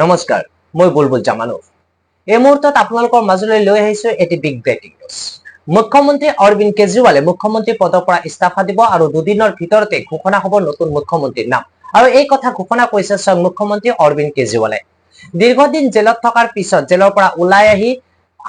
নমস্কাৰ, মই বুলবুল জামানুফ। এই মুহূৰ্তত আপোনালোকৰ মাজলৈ লৈ আহিছো এটি বিগ ব্ৰেকিং নিউজ। মুখ্যমন্ত্ৰী অৰবিন্দ কেজৰিৱালে মুখ্যমন্ত্ৰী পদৰ পৰা ইস্তফা দিব আৰু দুদিনৰ ভিতৰতে ঘোষণা হ'ব নতুন মুখ্যমন্ত্ৰীৰ নাম। আৰু এই কথা ঘোষণা কৰিছে স্বয়ং মুখ্যমন্ত্ৰী অৰবিন্দ কেজৰিৱালে। দীৰ্ঘদিন জেলত থকাৰ পিছত জেলৰ পৰা ওলাই আহি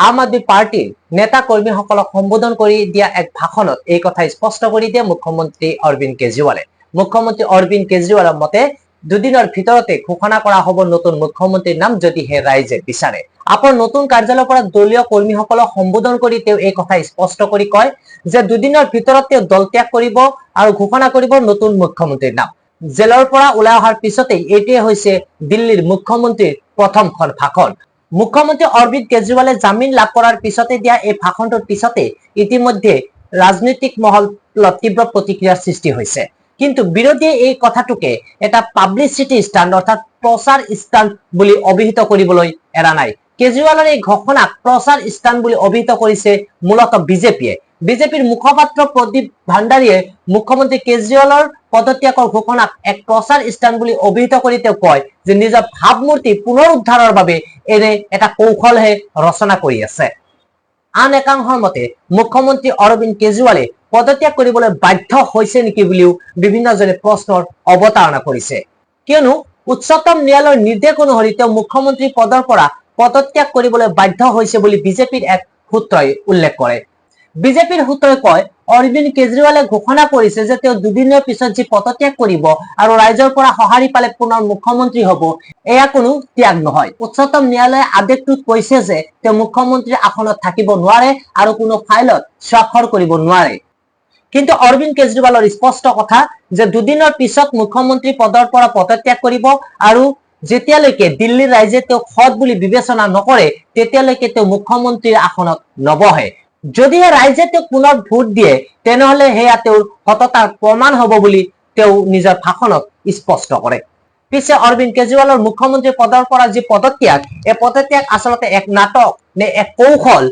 আম আদমি পাৰ্টিৰ নেতা কৰ্মীসকলক সম্বোধন কৰি দিয়া এক ভাষণত এই কথা স্পষ্ট কৰি দিয়ে মুখ্যমন্ত্ৰী অৰবিন্দ কেজৰিৱালে। মুখ্যমন্ত্ৰী অৰবিন্দ কেজৰিৱালৰ মতে দুদিনৰ ভিতৰতে ঘোষণা কৰা হ'ব নতুন মুখ্যমন্ত্ৰীৰ নাম যদিহে ৰাইজে বিচাৰে। আপৰ নতুন কাৰ্যালয়ৰ পৰা দলীয় কৰ্মীসকলক সম্বোধন কৰি তেওঁ এই কথা স্পষ্ট কৰি কয় যে দুদিনৰ ভিতৰত তেওঁ দল ত্যাগ কৰিব আৰু ঘোষণা কৰিব নতুন মুখ্যমন্ত্ৰীৰ নাম। জেলৰ পৰা ওলাই অহাৰ পিছতেই এইটোৱে হৈছে দিল্লীৰ মুখ্যমন্ত্ৰীৰ প্ৰথমখন ভাষণ। মুখ্যমন্ত্ৰী অৰবিন্দ কেজৰিৱালে জামিন লাভ কৰাৰ পিছতে দিয়া এই ভাষণটোৰ পিছতে ইতিমধ্যে ৰাজনৈতিক মহলত তীব্ৰ প্ৰতিক্ৰিয়াৰ সৃষ্টি হৈছে। কিন্তু বিৰোধীয়ে এই কথাটোকে এটা পাব্লিচিটি ষ্টাণ্ট অৰ্থাৎ প্ৰচাৰ ষ্টাণ্ট বুলি অভিহিত কৰিবলৈ এৰা নাই। কেজৰিৱালৰ এই ঘোষণাক প্ৰচাৰ ষ্টাণ্ট বুলি অভিহিত কৰিছে মূলতঃ বিজেপিয়ে। বিজেপিৰ মুখপাত্ৰ প্ৰদীপ ভাণ্ডাৰীয়ে মুখ্যমন্ত্ৰী কেজৰিৱালৰ পদত্যাগৰ ঘোষণাক এক প্ৰচাৰ ষ্টাণ্ট বুলি অভিহিত কৰি তেওঁ কয় যে নিজৰ ভাৱমূৰ্তি পুনৰ উদ্ধাৰৰ বাবে এনে এটা কৌশলহে ৰচনা কৰি আছে। আন একাংশৰ মতে মুখ্যমন্ত্ৰী অৰবিন্দ কেজৰিৱালে পদত্যাগ কৰিবলৈ বাধ্য হৈছে নেকি বুলিও বিভিন্নজনে প্ৰশ্নৰ অৱতাৰণা কৰিছে। কিয়নো উচ্চতম ন্যায়ালয়ৰ নিৰ্দেশ অনুসৰি তেওঁ মুখ্যমন্ত্ৰী পদৰ পৰা পদত্যাগ কৰিবলৈ বাধ্য হৈছে বুলি বিজেপিৰ এক সূত্ৰই উল্লেখ কৰে। বিজেপিৰ সূত্ৰই কয় অৰবিন্দ কেজৰিৱালে ঘোষণা কৰিছে যে তেওঁ দুদিনৰ পিছত যি পদত্যাগ কৰিব আৰু ৰাইজৰ পৰা সঁহাৰি পালে পুনৰ মুখ্যমন্ত্ৰী হ'ব, এয়া কোনো ত্যাগ নহয়। উচ্চতম ন্যায়ালয়ে আদেশটোত কৈছে যে তেওঁ মুখ্যমন্ত্ৰীৰ আসনত থাকিব নোৱাৰে আৰু কোনো ফাইলত স্বাক্ষৰ কৰিব নোৱাৰে। কিন্তু অৰবিন্দ কেজৰিৱালৰ স্পষ্ট কথা যে দুদিনৰ পিছত মুখ্যমন্ত্ৰী পদৰ পৰা পদত্যাগ কৰিব আৰু যেতিয়ালৈকে দিল্লীৰ ৰাইজে তেওঁক সৎ বুলি বিবেচনা নকৰে তেতিয়ালৈকে তেওঁ মুখ্যমন্ত্ৰীৰ আসনত নবহে। যদিহে ৰাইজে তেওঁক পুনৰ ভোট দিয়ে তেনেহলে সেয়া তেওঁৰ সততাৰ প্ৰমাণ হ'ব বুলি তেওঁ নিজৰ ভাষণত স্পষ্ট কৰে। পিছে অৰবিন্দ কেজৰিৱালৰ মুখ্যমন্ত্ৰী পদৰ পৰা যি পদত্যাগ, এই পদত্যাগ আচলতে এক নাটক নে এক কৌশল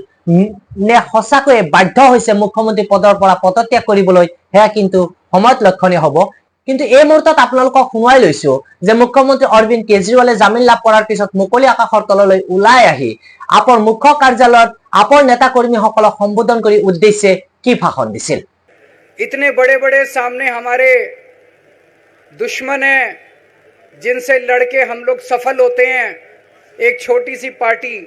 নে সঁচাকৈয়ে বাধ্য হৈছে মুখ্যমন্ত্ৰী পদৰ পৰা পদত্যাগ কৰিবলৈ, সেয়া কিন্তু সময়ত লক্ষণীয় হ'ব। কিন্তু এই মুহূৰ্তত আপোনালোকক শুনাই লৈছো যে মুখ্যমন্ত্ৰী অৰবিন্দ কেজৰিৱালে জামিন লাভ কৰাৰ পিছত মুকলি আকাশৰ তললৈ ওলাই আহি আপৰ মুখ্য কাৰ্যালয়ত আপৰ নেতা কৰ্মীসকলক সম্বোধন কৰি উদ্দেশ্যে কি ভাষণ দিছিল। इतने बड़े बड़े सामने हमारे दुश्मन हैं जिनसे लड़के हम लोग सफल होते हैं, एक छोटी सी पार्टी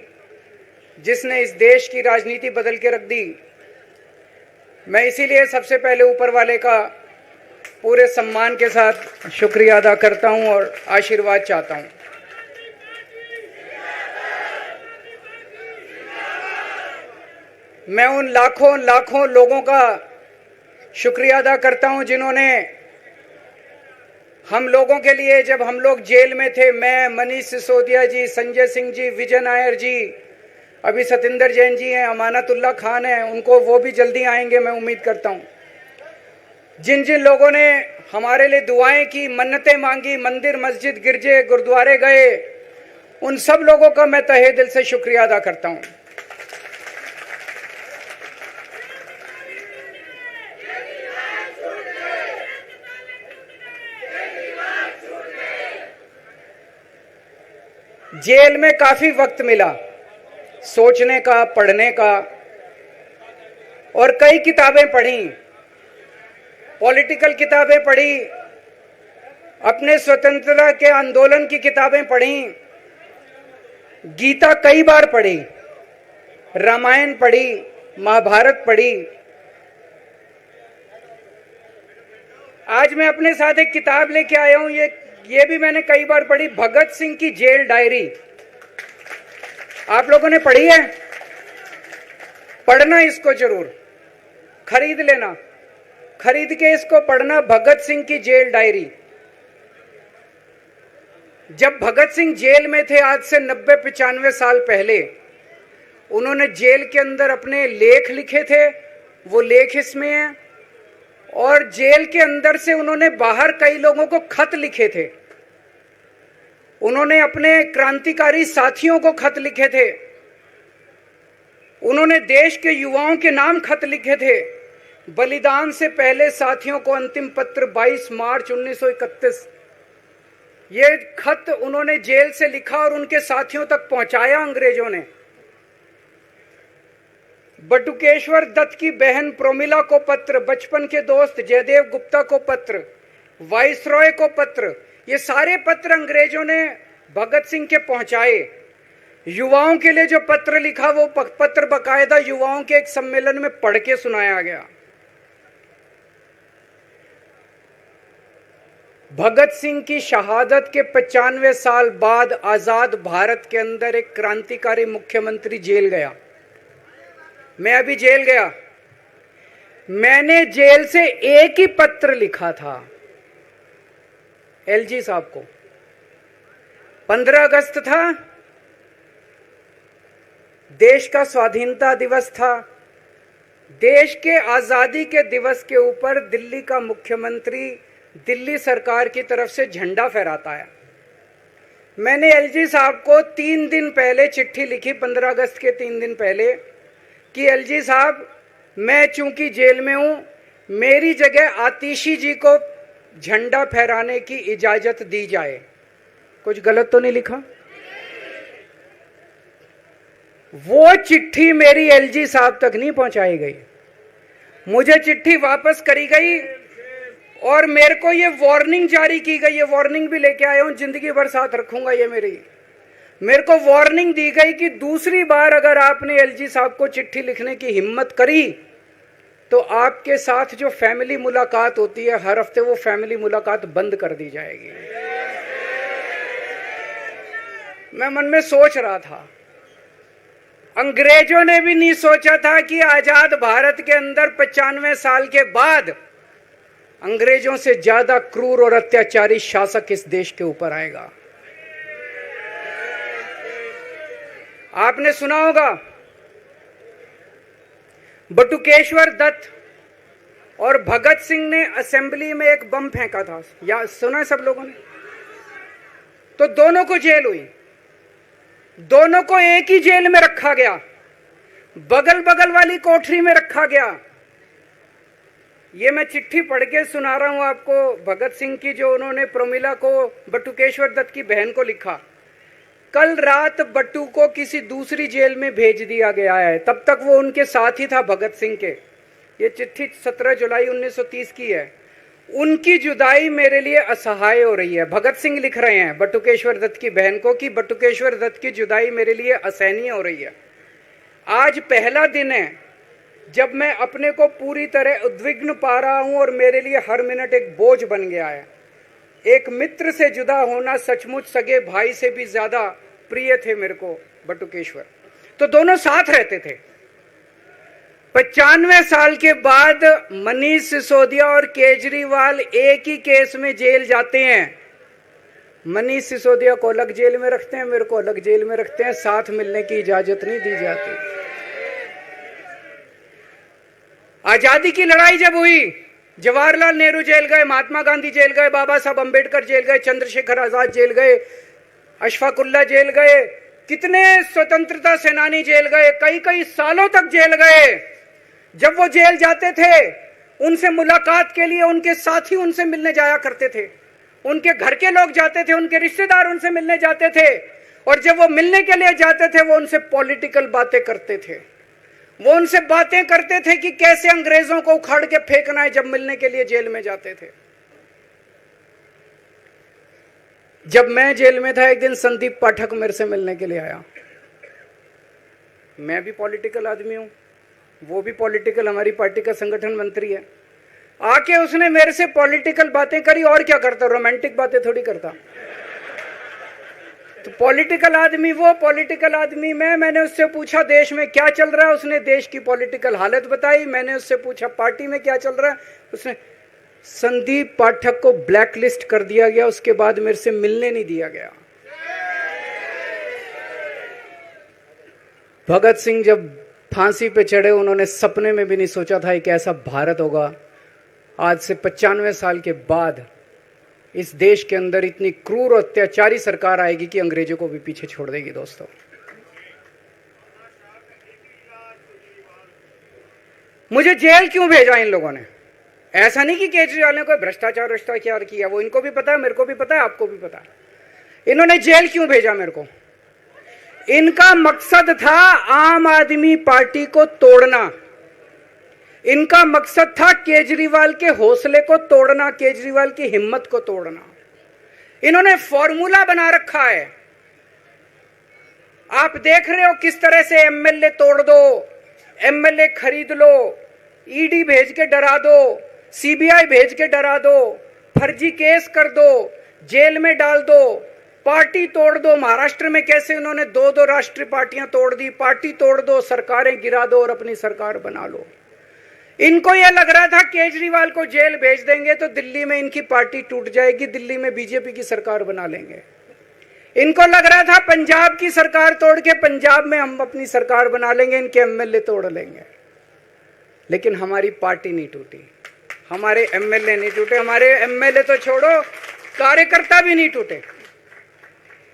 जिसने इस देश की राजनीति बदल के रख दी। मैं इसीलिए सबसे पहले ऊपर वाले का पूरे सम्मान के साथ शुक्रिया अदा करता हूं और आशीर्वाद चाहता हूं। मैं उन लाखों लाखों लोगों का शुक्रिया अदा करता हूं जिन्होंने हम लोगों के लिए, जब हम लोग जेल में थे, मैं, मनीष सिसोदिया जी, संजय सिंह जी, विजय नायर जी, अभी सतिंदर जैन जी हैं, अमानतुल्लाह खान हैं, उनको वो भी जल्दी आएंगे मैं उम्मीद करता हूं। जिन जिन लोगों ने हमारे लिए दुआएं की, मन्नतें मांगी, मंदिर मस्जिद गिरजे गुरुद्वारे गए, उन सब लोगों का मैं तहे दिल से शुक्रिया अदा करता हूं। जेल में काफी वक्त मिला सोचने का, पढ़ने का, और कई किताबें पढ़ी, पॉलिटिकल किताबें पढ़ी, अपने स्वतंत्रता के आंदोलन की किताबें पढ़ी, गीता कई बार पढ़ी, रामायण पढ़ी, महाभारत पढ़ी। आज मैं अपने साथ एक किताब लेके आया हूं, ये भी मैंने कई बार पढ़ी, भगत सिंह की जेल डायरी। आप लोगों ने पढ़ी है? पढ़ना इसको जरूर, खरीद लेना, खरीद के इसको पढ़ना, भगत सिंह की जेल डायरी। जब भगत सिंह जेल में थे आज से 90-95 साल पहले, उन्होंने जेल के अंदर अपने लेख लिखे थे, वो लेख इसमें हैं। और जेल के अंदर से उन्होंने बाहर कई लोगों को खत लिखे थे, उन्होंने अपने क्रांतिकारी साथियों को खत लिखे थे, उन्होंने देश के युवाओं के नाम खत लिखे थे। बलिदान से पहले साथियों को अंतिम पत्र 22 मार्च 1931। ये खत उन्होंने जेल से लिखा और उनके साथियों तक पहुंचाया अंग्रेजों ने। बटुकेश्वर दत्त की बहन प्रोमिला को पत्र, बचपन के दोस्त जयदेव गुप्ता को पत्र, वाइसरॉय को पत्र, ये सारे पत्र अंग्रेजों ने भगत सिंह के पहुंचाए। युवाओं के लिए जो पत्र लिखा वो पत्र बकायदा युवाओं के एक सम्मेलन में पढ़ के सुनाया गया। भगत सिंह की शहादत के 95 साल बाद आजाद भारत के अंदर एक क्रांतिकारी मुख्यमंत्री जेल गया। मैं अभी जेल गया, मैंने जेल से एक ही पत्र लिखा था एलजी साहब को। 15 अगस्त था, देश का स्वाधीनता दिवस था। देश के आजादी के दिवस के ऊपर दिल्ली का मुख्यमंत्री दिल्ली सरकार की तरफ से झंडा फहराता है। मैंने एलजी साहब को 3 दिन पहले चिट्ठी लिखी, 15 अगस्त के 3 दिन पहले, कि एलजी साहब, मैं चूंकि जेल में हूं, मेरी जगह आतिशी जी को झंडा फहराने की इजाजत दी जाए। कुछ गलत तो नहीं लिखा? वो चिट्ठी मेरी एलजी साहब तक नहीं पहुंचाई गई, मुझे चिट्ठी वापस करी गई और मेरे को ये वार्निंग जारी की गई। ये वार्निंग भी लेके आया हूं, जिंदगी भर साथ रखूंगा ये मेरे को वार्निंग दी गई कि दूसरी बार अगर आपने एलजी साहब को चिट्ठी लिखने की हिम्मत करी तो आपके साथ जो फैमिली मुलाकात होती है हर हफ्ते, वो फैमिली मुलाकात बंद कर दी जाएगी। मैं मन में सोच रहा था, अंग्रेजों ने भी नहीं सोचा था कि आजाद भारत के अंदर 95 साल के बाद अंग्रेजों से ज्यादा क्रूर और अत्याचारी शासक इस देश के ऊपर आएगा। आपने सुना होगा बटुकेश्वर दत्त और भगत सिंह ने असेंबली में एक बम फेंका था, या सुना सब लोगों ने? तो दोनों को जेल हुई, दोनों को एक ही जेल में रखा गया, बगल बगल वाली कोठरी में रखा गया। ये मैं चिट्ठी पढ़ के सुना रहा हूं आपको भगत सिंह की, जो उन्होंने प्रोमिला को, बटुकेश्वर दत्त की बहन को लिखा। कल रात बट्टू को किसी दूसरी जेल में भेज दिया गया है, तब तक वो उनके साथ ही था भगत सिंह के। ये चिट्ठी 17 जुलाई 1930 की है। उनकी जुदाई मेरे लिए असहाय हो रही है। भगत सिंह लिख रहे हैं बटुकेश्वर दत्त की बहन को कि बटुकेश्वर दत्त की जुदाई मेरे लिए असहनीय हो रही है। आज पहला दिन है जब मैं अपने को पूरी तरह उद्विग्न पा रहा हूं और मेरे लिए हर मिनट एक बोझ बन गया है। एक मित्र से जुदा होना सचमुच सगे भाई से भी ज्यादा प्रिय थे मेरे को बटुकेश्वर। तो दोनों साथ रहते थे। 95 साल के बाद मनीष सिसोदिया और केजरीवाल एक ही केस में जेल जाते हैं। मनीष सिसोदिया को अलग जेल में रखते हैं, मेरे को अलग जेल में रखते हैं, साथ मिलने की इजाजत नहीं दी जाती। आजादी की लड़ाई जब हुई, जवाहरलाल नेहरू जेल गए, महात्मा गांधी जेल गए, बाबा साहब अंबेडकर जेल गए, चंद्रशेखर आजाद जेल गए, अशफाकुल्ला जेल गए, कितने स्वतंत्रता सेनानी जेल गए, कई कई सालों तक जेल गए। जब वो जेल जाते थे, उनसे मुलाकात के लिए उनके साथी उनसे मिलने जाया करते थे, उनके घर के लोग जाते थे, उनके रिश्तेदार उनसे मिलने जाते थे, और जब वो मिलने के लिए जाते थे वो उनसे पॉलिटिकल बातें करते थे। वो उनसे बातें करते थे कि कैसे अंग्रेजों को उखाड़ के फेंकना है। जब मिलने के लिए जेल में जाते थे, जब मैं जेल में था, एक दिन संदीप पाठक मेरे से मिलने के लिए आया। मैं भी पॉलिटिकल आदमी हूं, वो भी पॉलिटिकल, हमारी पार्टी का संगठन मंत्री है। आके उसने मेरे से पॉलिटिकल बातें करी। और क्या करता, रोमांटिक बातें थोड़ी करता। तो पॉलिटिकल आदमी वो, पॉलिटिकल आदमी मैंने उससे पूछा देश में क्या चल रहा है, उसने देश की पॉलिटिकल हालत बताई। मैंने उससे पूछा पार्टी में क्या चल रहा है, उसने, संदीप पाठक को ब्लैकलिस्ट कर दिया गया, उसके बाद मेरे से मिलने नहीं दिया गया। भगत सिंह जब फांसी पे चढ़े, उन्होंने सपने में भी नहीं सोचा था कि ऐसा भारत होगा। आज से 95 साल के बाद इस देश के अंदर इतनी क्रूर और अत्याचारी सरकार आएगी कि अंग्रेजों को भी पीछे छोड़ देगी। दोस्तों, मुझे जेल क्यों भेजा इन लोगों ने? ऐसा नहीं कि केजरीवाल ने कोई भ्रष्टाचार किया, वो इनको भी पता है, मेरे को भी पता है, आपको भी पता है। इन्होंने जेल क्यों भेजा मेरे को? इनका मकसद था आम आदमी पार्टी को तोड़ना। इनका मकसद था केजरीवाल के हौसले को तोड़ना, केजरीवाल की हिम्मत को तोड़ना। इन्होंने फॉर्मूला बना रखा है। आप देख रहे हो किस तरह से एमएलए तोड़ दो, एमएलए खरीद लो, ईडी भेज के डरा दो, सीबीआई भेज के डरा दो, फर्जी केस कर दो, जेल में डाल दो, पार्टी तोड़ दो। महाराष्ट्र में कैसे उन्होंने दो दो राष्ट्रीय पार्टियां तोड़ दी, पार्टी तोड़ दो, सरकारें गिरा दो और अपनी सरकार बना लो। इनको यह लग रहा था केजरीवाल को जेल भेज देंगे तो दिल्ली में इनकी पार्टी टूट जाएगी, दिल्ली में बीजेपी की सरकार बना लेंगे। इनको लग रहा था पंजाब की सरकार तोड़ के पंजाब में हम अपनी सरकार बना लेंगे, इनके एमएलए तोड़ लेंगे। लेकिन हमारी पार्टी नहीं टूटी, हमारे एमएलए नहीं टूटे, हमारे एमएलए तो छोड़ो, कार्यकर्ता भी नहीं टूटे।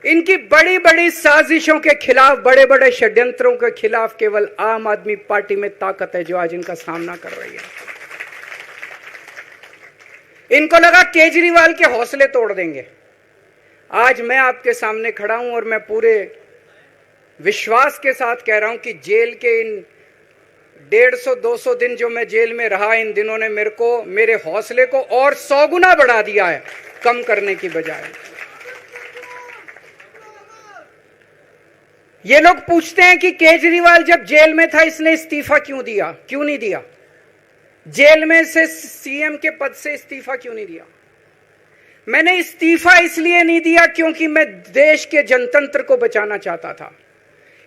इनकी बड़ी बड़ी साजिशों के खिलाफ, बड़े बड़े षड्यंत्रों के खिलाफ केवल आम आदमी पार्टी में ताकत है जो आज इनका सामना कर रही है। इनको लगा केजरीवाल के हौसले तोड़ देंगे। आज मैं आपके सामने खड़ा हूं और मैं पूरे विश्वास के साथ कह रहा हूं कि जेल के इन 150-200 दिन जो मैं जेल में रहा, इन दिनों ने मेरे हौसले को और 100 गुना बढ़ा दिया है, कम करने की बजाय। ये लोग पूछते हैं कि केजरीवाल जब जेल में था इसने इस्तीफा क्यों दिया, क्यों नहीं दिया? जेल में से सीएम के पद से इस्तीफा क्यों नहीं दिया? मैंने इस्तीफा इसलिए नहीं दिया क्योंकि मैं देश के जनतंत्र को बचाना चाहता था।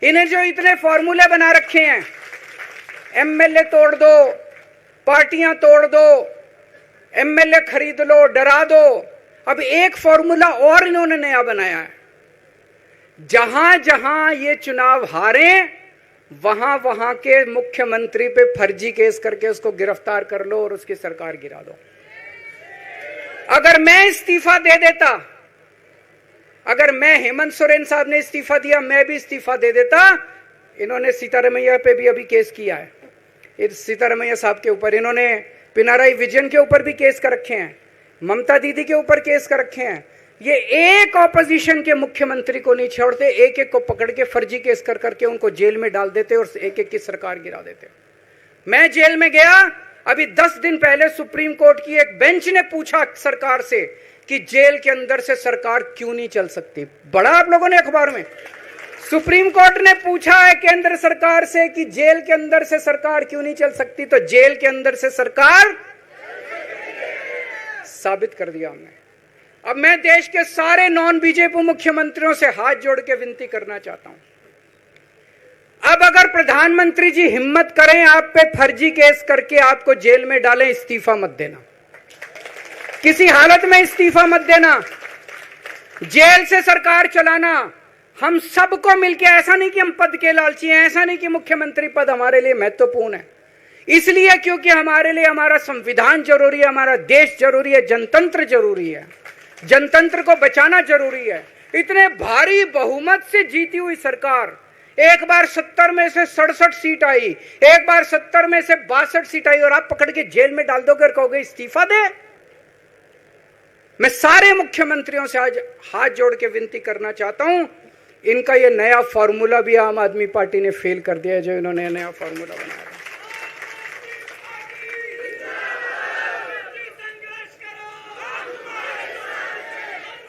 इन्हें जो इतने फॉर्मूले बना रखे हैं, एमएलए तोड़ दो, पार्टियां तोड़ दो, एमएलए खरीद लो, डरा दो। अब एक फॉर्मूला और इन्होंने नया बनाया है। जहां जहां ये चुनाव हारे वहां वहां के मुख्यमंत्री पे फर्जी केस करके उसको गिरफ्तार कर लो और उसकी सरकार गिरा दो। अगर मैं इस्तीफा दे देता, अगर मैं, हेमंत सोरेन साहब ने इस्तीफा दिया, मैं भी इस्तीफा दे देता। इन्होंने सीतारमैया पे भी अभी केस किया है, सीतारमैया साहब के ऊपर। इन्होंने पिनाराई विजयन के ऊपर भी केस कर रखे हैं, ममता दीदी के ऊपर केस कर रखे हैं। ये एक ऑपोजिशन के मुख्यमंत्री को नहीं छोड़ते, एक एक को पकड़ के फर्जी केस कर करके उनको जेल में डाल देते और एक एक की सरकार गिरा देते। मैं जेल में गया, अभी 10 दिन पहले सुप्रीम कोर्ट की एक बेंच ने पूछा सरकार से कि जेल के अंदर से सरकार क्यों नहीं चल सकती। बड़ा आप लोगों ने अखबार में, सुप्रीम कोर्ट ने पूछा है केंद्र सरकार से कि जेल के अंदर से सरकार क्यों नहीं चल सकती, तो जेल के अंदर से सरकार साबित कर दिया हमने। अब मैं देश के सारे नॉन बीजेपी मुख्यमंत्रियों से हाथ जोड़ के विनती करना चाहता हूं, अब अगर प्रधानमंत्री जी हिम्मत करें आप पे फर्जी केस करके आपको जेल में डालें, इस्तीफा मत देना, किसी हालत में इस्तीफा मत देना। जेल से सरकार चलाना हम सबको मिलकर, ऐसा नहीं कि हम पद के लालची हैं, ऐसा नहीं कि मुख्यमंत्री पद हमारे लिए महत्वपूर्ण है, इसलिए क्योंकि हमारे लिए हमारा संविधान जरूरी है, हमारा देश जरूरी है, जनतंत्र जरूरी है, जनतंत्र को बचाना जरूरी है। इतने भारी बहुमत से जीती हुई सरकार, एक बार 70 में से 67 सीट आई, एक बार 70 में से 62 सीट आई, और आप पकड़ के जेल में डाल दोगे और कहोगे इस्तीफा दे। मैं सारे मुख्यमंत्रियों से आज हाथ जोड़ के विनती करना चाहता हूं, इनका ये नया फॉर्मूला भी आम आदमी पार्टी ने फेल कर दिया है, जो इन्होंने नया फॉर्मूला बनाया।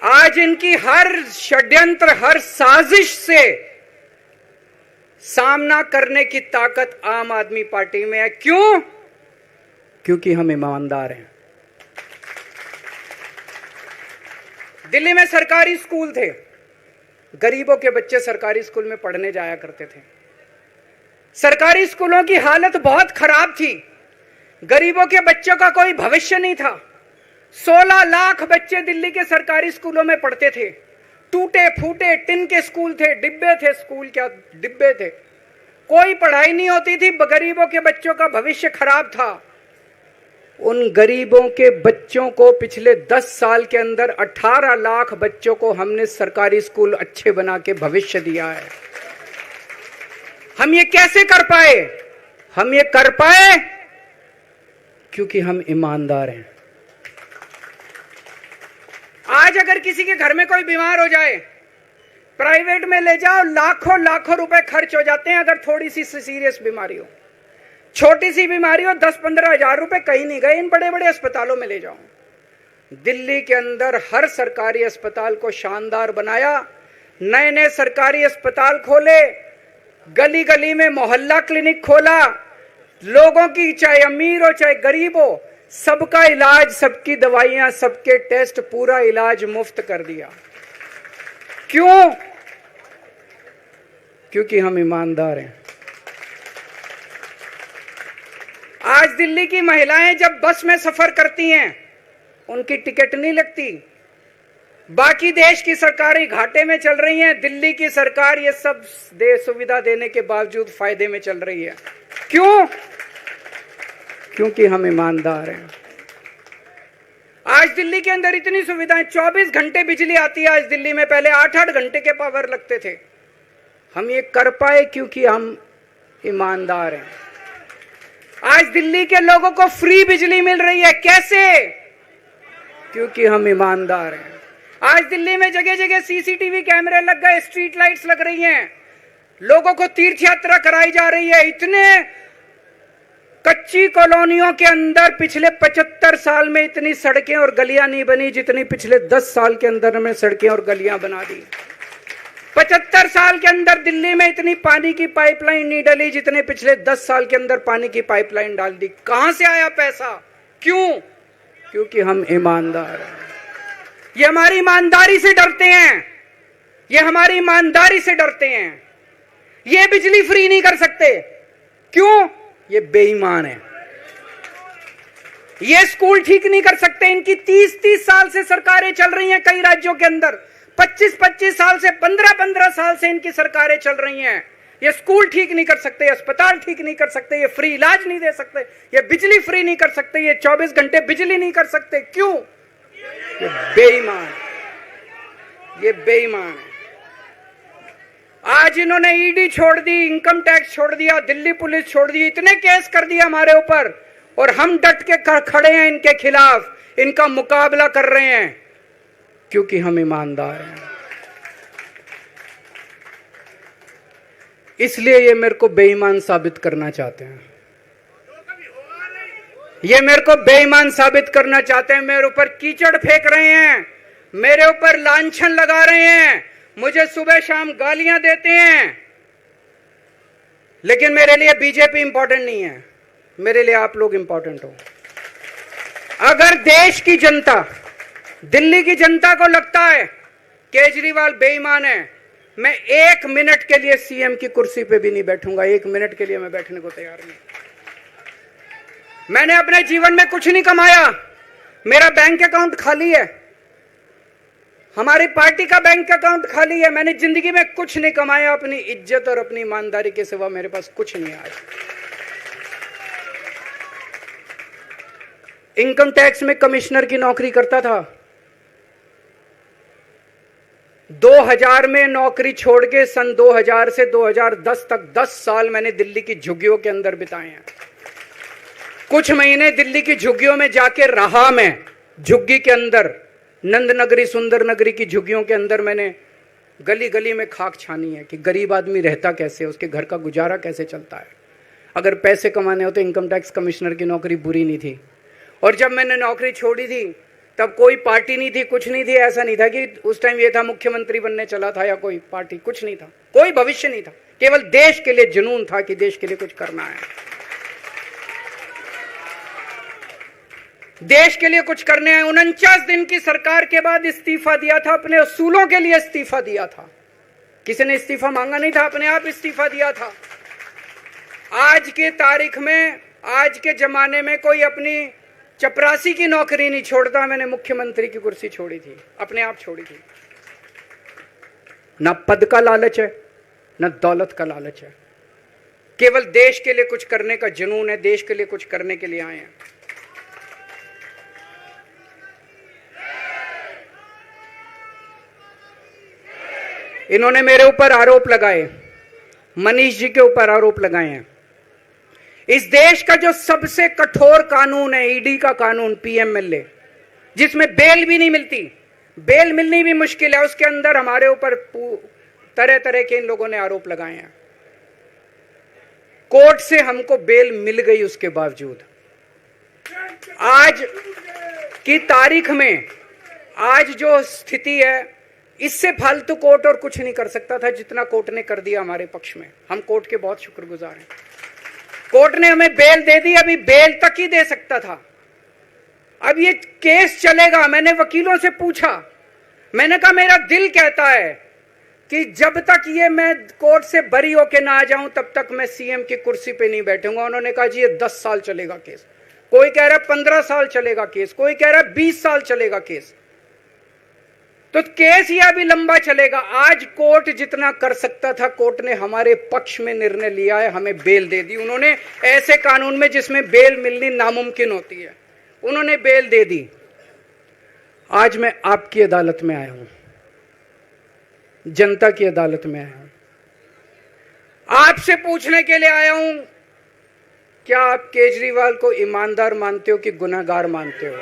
आज इनकी हर षड्यंत्र, हर साजिश से सामना करने की ताकत आम आदमी पार्टी में है। क्यों? क्योंकि हम ईमानदार हैं। दिल्ली में सरकारी स्कूल थे, गरीबों के बच्चे सरकारी स्कूल में पढ़ने जाया करते थे। सरकारी स्कूलों की हालत बहुत खराब थी, गरीबों के बच्चों का कोई भविष्य नहीं था। 16 लाख बच्चे दिल्ली के सरकारी स्कूलों में पढ़ते थे। टूटे फूटे टिन के स्कूल थे, डिब्बे थे, स्कूल क्या डिब्बे थे, कोई पढ़ाई नहीं होती थी, गरीबों के बच्चों का भविष्य खराब था। उन गरीबों के बच्चों को पिछले 10 साल के अंदर 18 लाख बच्चों को हमने सरकारी स्कूल अच्छे बना के भविष्य दिया है। हम ये कैसे कर पाए? हम ये कर पाए क्योंकि हम ईमानदार हैं। आज अगर किसी के घर में कोई बीमार हो जाए, प्राइवेट में ले जाओ, लाखों लाखों रुपए खर्च हो जाते हैं। अगर थोड़ी सी सीरियस बीमारी हो, छोटी सी बीमारी हो, 10-15 हजार रुपए कहीं नहीं गए, इन बड़े बड़े अस्पतालों में ले जाओ। दिल्ली के अंदर हर सरकारी अस्पताल को शानदार बनाया, नए नए सरकारी अस्पताल खोले, गली गली में मोहल्ला क्लिनिक खोला, लोगों की चाहे अमीर हो चाहे गरीब हो, सबका इलाज, सबकी दवाइयां, सबके टेस्ट, पूरा इलाज मुफ्त कर दिया। क्यों? क्योंकि हम ईमानदार हैं। आज दिल्ली की महिलाएं जब बस में सफर करती हैं, उनकी टिकट नहीं लगती। बाकी देश की सरकारें घाटे में चल रही हैं, दिल्ली की सरकार ये सब सुविधा देने के बावजूद फायदे में चल रही है। क्यों? क्योंकि हम ईमानदार हैं। आज दिल्ली के अंदर इतनी सुविधाएं, 24 घंटे बिजली आती है आज दिल्ली में, पहले 8-8 घंटे के पावर लगते थे। हम ये कर पाए क्योंकि हम ईमानदार हैं। आज दिल्ली के लोगों को फ्री बिजली मिल रही है, कैसे? क्योंकि हम ईमानदार हैं। आज दिल्ली में जगह जगह सीसीटीवी कैमरे लग गए, स्ट्रीट लाइट्स लग रही हैं, लोगों को तीर्थ यात्रा कराई जा रही है। इतने कच्ची कॉलोनियों के अंदर पिछले 75 साल में इतनी सड़कें और गलियां नहीं बनी जितनी पिछले 10 साल के अंदर में सड़कें और गलियां बना दी। 75 साल के अंदर दिल्ली में इतनी पानी की पाइपलाइन नहीं डली जितने पिछले 10 साल के अंदर पानी की पाइपलाइन डाल दी। कहां से आया पैसा? क्यों? क्योंकि हम ईमानदार हैं। ये हमारी ईमानदारी से डरते हैं, ये हमारी ईमानदारी से डरते हैं। ये बिजली फ्री नहीं कर सकते, क्यों? ये बेईमान है। ये स्कूल ठीक नहीं कर सकते, इनकी 30-30 साल से सरकारें चल रही हैं कई राज्यों के अंदर, 25-25 साल से, 15-15 साल से इनकी सरकारें चल रही हैं। ये स्कूल ठीक नहीं कर सकते, अस्पताल ठीक नहीं कर सकते, ये फ्री इलाज नहीं दे सकते, ये बिजली फ्री नहीं कर सकते, ये 24 घंटे बिजली नहीं कर सकते। क्यों? ये बेईमान, ये बेईमान है। आज इन्होंने ईडी छोड़ दी, इनकम टैक्स छोड़ दिया, दिल्ली पुलिस छोड़ दी, इतने केस कर दिया हमारे ऊपर, और हम डट के खड़े हैं इनके खिलाफ, इनका मुकाबला कर रहे हैं क्योंकि हम ईमानदार हैं। इसलिए ये मेरे को बेईमान साबित करना चाहते हैं, ये मेरे को बेईमान साबित करना चाहते हैं। मेरे ऊपर कीचड़ फेंक रहे हैं, मेरे ऊपर लांछन लगा रहे हैं, मुझे सुबह शाम गालियां देते हैं। लेकिन मेरे लिए बीजेपी इंपॉर्टेंट नहीं है, मेरे लिए आप लोग इंपॉर्टेंट हो। अगर देश की जनता, दिल्ली की जनता को लगता है केजरीवाल बेईमान है, मैं 1 मिनट के लिए सीएम की कुर्सी पे भी नहीं बैठूंगा। 1 मिनट के लिए मैं बैठने को तैयार नहीं। मैंने अपने जीवन में कुछ नहीं कमाया, मेरा बैंक अकाउंट खाली है, हमारी पार्टी का बैंक अकाउंट खाली है। मैंने जिंदगी में कुछ नहीं कमाया, अपनी इज्जत और अपनी ईमानदारी के सिवा मेरे पास कुछ नहीं आया। इनकम टैक्स में कमिश्नर की नौकरी करता था, 2000 में नौकरी छोड़ के सन 2000 से 2010 तक 10 साल मैंने दिल्ली की झुग्गियों के अंदर बिताए हैं। कुछ महीने दिल्ली की झुग्गियों में जाके रहा मैं, झुग्गी के अंदर, नंद नगरी, सुंदर नगरी की झुग्गियों के अंदर मैंने गली गली में खाक छानी है कि गरीब आदमी रहता कैसे, उसके घर का गुजारा कैसे चलता है। अगर पैसे कमाने हो तो इनकम टैक्स कमिश्नर की नौकरी बुरी नहीं थी। और जब मैंने नौकरी छोड़ी थी तब कोई पार्टी नहीं थी, कुछ नहीं थी। ऐसा नहीं था कि उस टाइम ये था मुख्यमंत्री बनने चला था या कोई पार्टी, कुछ नहीं था, कोई भविष्य नहीं था, केवल देश के लिए जुनून था कि देश के लिए कुछ करना है, देश के लिए कुछ करने हैं। 49 दिन की सरकार के बाद इस्तीफा दिया था, अपने असूलों के लिए इस्तीफा दिया था, किसी ने इस्तीफा मांगा नहीं था, अपने आप इस्तीफा दिया था। आज के तारीख में, आज के जमाने में कोई अपनी चपरासी की नौकरी नहीं छोड़ता। मैंने मुख्यमंत्री की कुर्सी छोड़ी थी, अपने आप छोड़ी थी। ना पद का लालच है, ना दौलत का लालच है, केवल देश के लिए कुछ करने का जुनून है, देश के लिए कुछ करने के लिए आए हैं। इन्होंने मेरे ऊपर आरोप लगाए, मनीष जी के ऊपर आरोप लगाए हैं। इस देश का जो सबसे कठोर कानून है ईडी का कानून, पीएमएलए, जिसमें बेल भी नहीं मिलती, बेल मिलनी भी मुश्किल है, उसके अंदर हमारे ऊपर तरह तरह के इन लोगों ने आरोप लगाए हैं। कोर्ट से हमको बेल मिल गई, उसके बावजूद आज की तारीख में आज जो स्थिति है, इससे फालतू कोर्ट और कुछ नहीं कर सकता था जितना कोर्ट ने कर दिया हमारे पक्ष में। हम कोर्ट के बहुत शुक्रगुजार हैं। कोर्ट ने हमें बेल दे दी, अभी बेल तक ही दे सकता था। अब ये केस चलेगा। मैंने वकीलों से पूछा, मैंने कहा मेरा दिल कहता है कि जब तक ये मैं कोर्ट से बरी होके ना आ जाऊं तब तक मैं सीएम की कुर्सी पे नहीं बैठूंगा। उन्होंने कहा जी ये 10 साल चलेगा केस, कोई कह रहा है 15 साल चलेगा केस, कोई कह रहा है 20 साल चलेगा केस। तो केस ये अभी लंबा चलेगा। आज कोर्ट जितना कर सकता था, कोर्ट ने हमारे पक्ष में निर्णय लिया है, हमें बेल दे दी। उन्होंने ऐसे कानून में जिसमें बेल मिलनी नामुमकिन होती है, उन्होंने बेल दे दी। आज मैं आपकी अदालत में आया हूं, जनता की अदालत में आया हूं, आपसे पूछने के लिए आया हूं, क्या आप केजरीवाल को ईमानदार मानते हो कि गुनहगार मानते हो?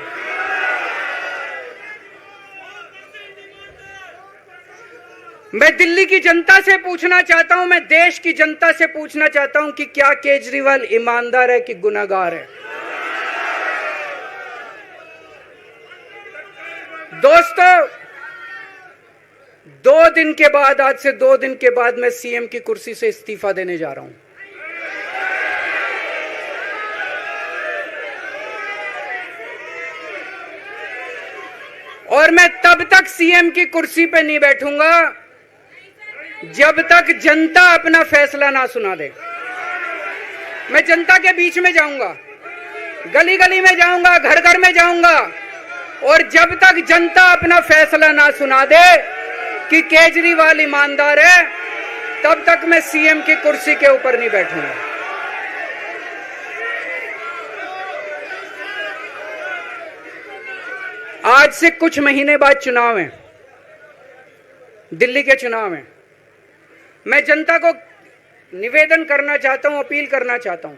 मैं दिल्ली की जनता से पूछना चाहता हूं, मैं देश की जनता से पूछना चाहता हूं कि क्या केजरीवाल ईमानदार है कि गुनहगार है? दोस्तों, 2 दिन के बाद, आज से 2 दिन के बाद मैं सीएम की कुर्सी से इस्तीफा देने जा रहा हूं। और मैं तब तक सीएम की कुर्सी पे नहीं बैठूंगा जब तक जनता अपना फैसला ना सुना दे। मैं जनता के बीच में जाऊंगा, गली गली में जाऊंगा, घर घर में जाऊंगा, और जब तक जनता अपना फैसला ना सुना दे कि केजरीवाल ईमानदार है, तब तक मैं सीएम की कुर्सी के ऊपर नहीं बैठूंगा। आज से कुछ महीने बाद चुनाव है, दिल्ली के चुनाव है। मैं जनता को निवेदन करना चाहता हूं, अपील करना चाहता हूं,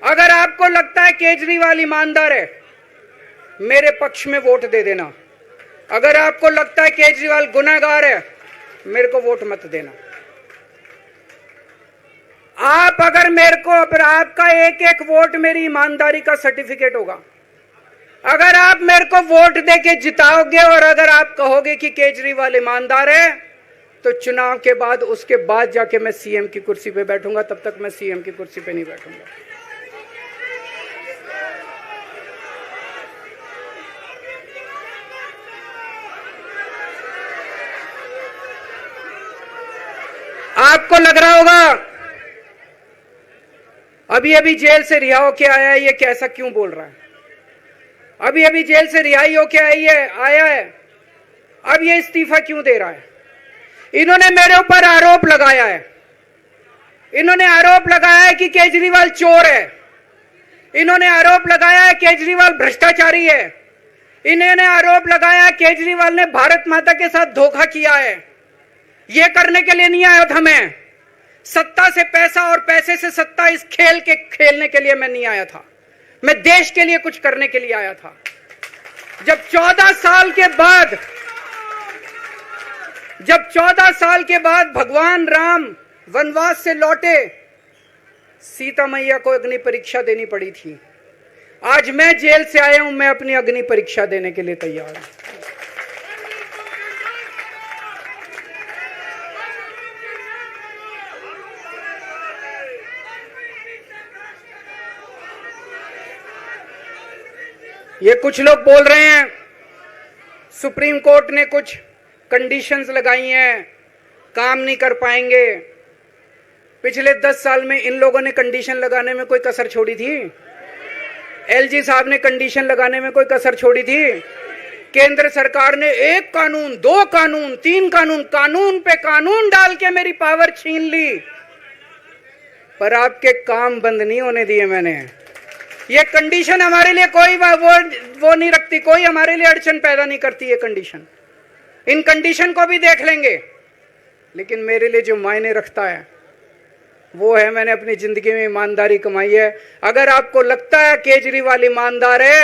अगर आपको लगता है केजरीवाल ईमानदार है, मेरे पक्ष में वोट दे देना। अगर आपको लगता है केजरीवाल गुनहगार है, मेरे को वोट मत देना। आप अगर मेरे को, आपका एक एक वोट मेरी ईमानदारी का सर्टिफिकेट होगा। अगर आप मेरे को वोट देके जिताओगे और अगर आप कहोगे कि केजरीवाल ईमानदार है, तो चुनाव के बाद, उसके बाद जाके मैं सीएम की कुर्सी पे बैठूंगा। तब तक मैं सीएम की कुर्सी पे नहीं बैठूंगा। आपको लग रहा होगा अभी अभी जेल से रिहा होके आया है, ये कैसा क्यों बोल रहा है? अभी अभी जेल से रिहाई होके आया है, अब ये इस्तीफा क्यों दे रहा है? इन्होंने मेरे ऊपर आरोप लगाया है, इन्होंने आरोप लगाया है कि केजरीवाल चोर है, इन्होंने आरोप लगाया है केजरीवाल भ्रष्टाचारी है, इन्होंने आरोप लगाया है केजरीवाल ने भारत माता के साथ धोखा किया है। ये करने के लिए नहीं आया था मैं, सत्ता से पैसा और पैसे से सत्ता, इस खेल के खेलने के लिए मैं नहीं आया था। मैं देश के लिए कुछ करने के लिए आया था। जब 14 साल के बाद भगवान राम वनवास से लौटे, सीता मैया को अग्नि परीक्षा देनी पड़ी थी। आज मैं जेल से आया हूं, मैं अपनी अग्नि परीक्षा देने के लिए तैयार हूं। ये कुछ लोग बोल रहे हैं सुप्रीम कोर्ट ने कुछ कंडीशंस लगाई हैं, काम नहीं कर पाएंगे। पिछले 10 साल में इन लोगों ने कंडीशन लगाने में कोई कसर छोड़ी थी? एलजी साहब ने कंडीशन लगाने में कोई कसर छोड़ी थी? केंद्र सरकार ने 1 कानून, 2 कानून, 3 कानून, कानून पे कानून डाल के मेरी पावर छीन ली, पर आपके काम बंद नहीं होने दिए मैंने। ये कंडीशन हमारे लिए कोई वो नहीं रखती, कोई हमारे लिए अड़चन पैदा नहीं करती ये कंडीशन। इन कंडीशन को भी देख लेंगे, लेकिन मेरे लिए जो मायने रखता है वो है मैंने अपनी जिंदगी में ईमानदारी कमाई है। अगर आपको लगता है केजरीवाल ईमानदार है,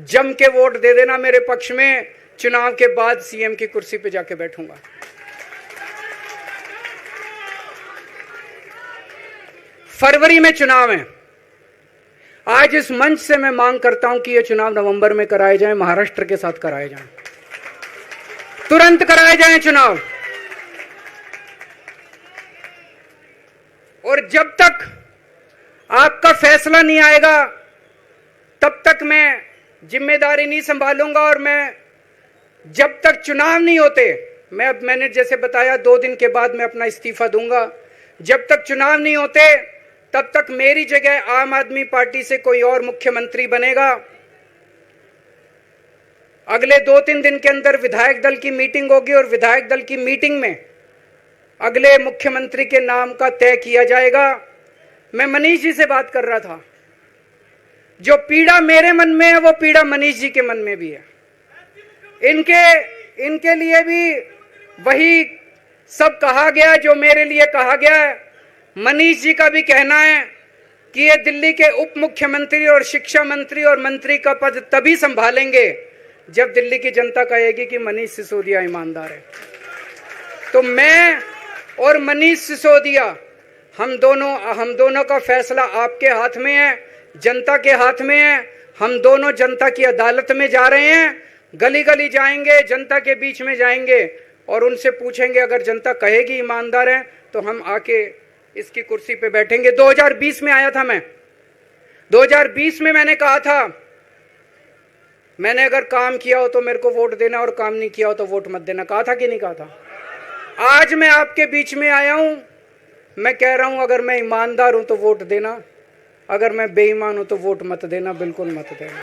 जम के वोट दे देना मेरे पक्ष में। चुनाव के बाद सीएम की कुर्सी पे जाके बैठूंगा। फरवरी में चुनाव है। आज इस मंच से मैं मांग करता हूं कि ये चुनाव नवंबर में कराए जाएं, महाराष्ट्र के साथ कराए जाएं, तुरंत कराए जाएं चुनाव। और जब तक आपका फैसला नहीं आएगा तब तक मैं जिम्मेदारी नहीं संभालूंगा। और मैं जब तक चुनाव नहीं होते, मैंने जैसे बताया 2 दिन के बाद मैं अपना इस्तीफा दूंगा। जब तक चुनाव नहीं होते तब तक मेरी जगह आम आदमी पार्टी से कोई और मुख्यमंत्री बनेगा। अगले 2-3 दिन के अंदर विधायक दल की मीटिंग होगी और विधायक दल की मीटिंग में अगले मुख्यमंत्री के नाम का तय किया जाएगा। मैं मनीष जी से बात कर रहा था। जो पीड़ा मेरे मन में है वो पीड़ा मनीष जी के मन में भी है। इनके लिए भी वही सब कहा गया जो मेरे लिए कहा गया है। मनीष जी का भी कहना है कि ये दिल्ली के उप मुख्यमंत्री और शिक्षा मंत्री और मंत्री का पद तभी संभालेंगे जब दिल्ली की जनता कहेगी कि मनीष सिसोदिया ईमानदार है। तो मैं और मनीष सिसोदिया हम दोनों का फैसला आपके हाथ में है, जनता के हाथ में है। हम दोनों जनता की अदालत में जा रहे हैं। गली गली जाएंगे, जनता के बीच में जाएंगे और उनसे पूछेंगे, अगर जनता कहेगी ईमानदार है तो हम आके इसकी कुर्सी पे बैठेंगे। 2020 में आया था मैं। 2020 में मैंने कहा था, मैंने अगर काम किया हो तो मेरे को वोट देना और काम नहीं किया हो तो वोट मत देना। कहा था कि नहीं कहा था? आज मैं आपके बीच में आया हूं। मैं कह रहा हूं, अगर मैं ईमानदार हूं तो वोट देना, अगर मैं बेईमान हूं तो वोट मत देना, बिल्कुल मत देना।